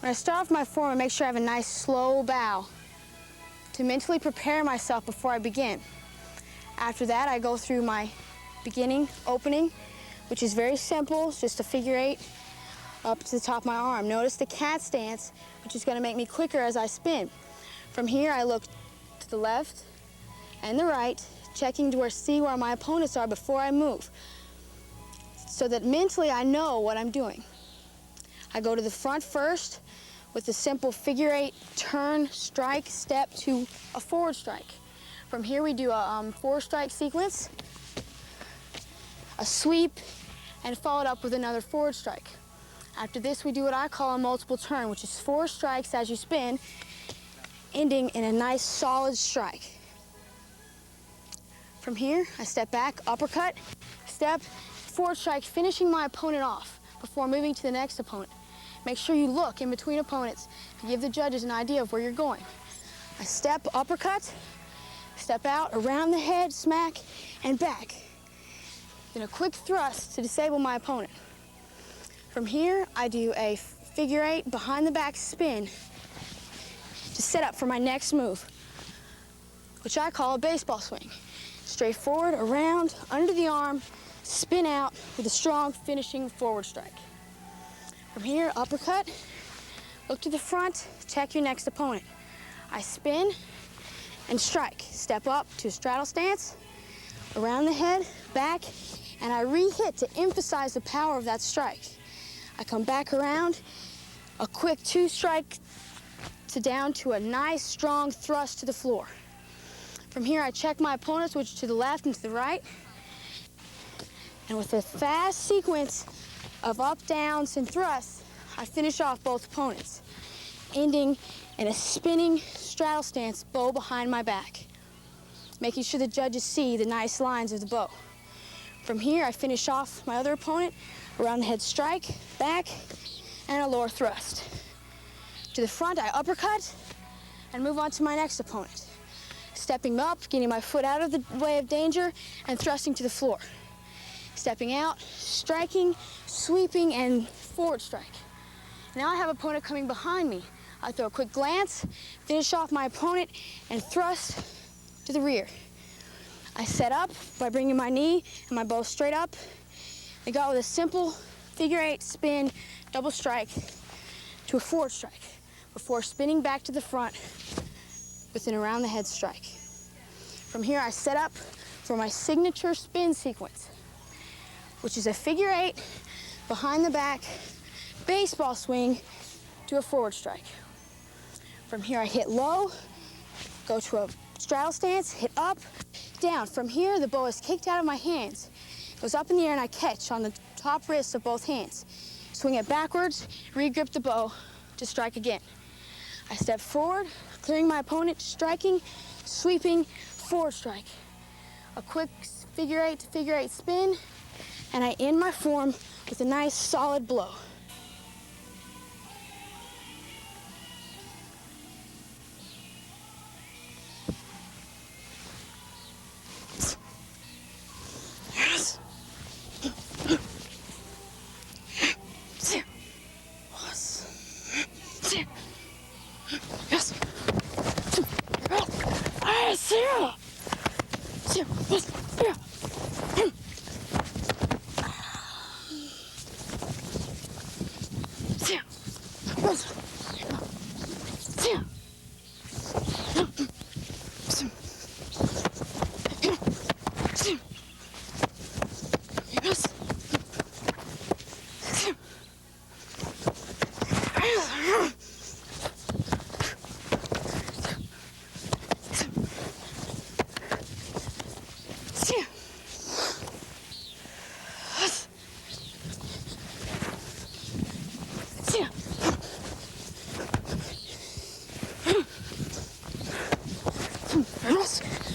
When I start off my form, I make sure I have a nice slow bow to mentally prepare myself before I begin. After that, I go through my beginning opening, which is very simple. It's just a figure 8 up to the top of my arm. Notice the cat stance, which is going to make me quicker as I spin. From here, I look to the left and the right, checking to see where my opponents are before I move, so that mentally I know what I'm doing. I go to the front first with the simple figure 8 turn, strike, step to a forward strike. From here we do a 4-strike sequence, a sweep, and followed up with another forward strike. After this we do what I call a multiple turn, which is 4 strikes as you spin, ending in a nice solid strike. From here I step back, uppercut, step, forward strike, finishing my opponent off before moving to the next opponent. Make sure you look in between opponents to give the judges an idea of where you're going. I step, uppercut, step out, around the head, smack, and back. Then a quick thrust to disable my opponent. From here, I do a figure 8 behind the back spin to set up for my next move, which I call a baseball swing. Straight forward, around, under the arm, spin out with a strong finishing forward strike. From here, uppercut, look to the front, check your next opponent. I spin and strike. Step up to a straddle stance, around the head, back, and I re-hit to emphasize the power of that strike. I come back around, a quick 2-strike to down to a nice strong thrust to the floor. From here, I check my opponents, which to the left and to the right, and with a fast sequence of up, downs, and thrusts, I finish off both opponents, ending in a spinning straddle stance bow behind my back, making sure the judges see the nice lines of the bow. From here, I finish off my other opponent, around the head strike, back, and a lower thrust. To the front, I uppercut and move on to my next opponent, stepping up, getting my foot out of the way of danger, and thrusting to the floor. Stepping out, striking, sweeping, and forward strike. Now I have an opponent coming behind me. I throw a quick glance, finish off my opponent, and thrust to the rear. I set up by bringing my knee and my bow straight up. I go with a simple figure 8 spin, double strike to a forward strike before spinning back to the front with an around the head strike. From here, I set up for my signature spin sequence, which is a figure 8 behind the back baseball swing to a forward strike. From here, I hit low, go to a straddle stance, hit up, down. From here, the bow is kicked out of my hands, goes up in the air, and I catch on the top wrists of both hands. Swing it backwards, re-grip the bow to strike again. I step forward, clearing my opponent, striking, sweeping, forward strike. A quick figure 8 to figure 8 spin, and I end my form with a nice solid blow. Yes.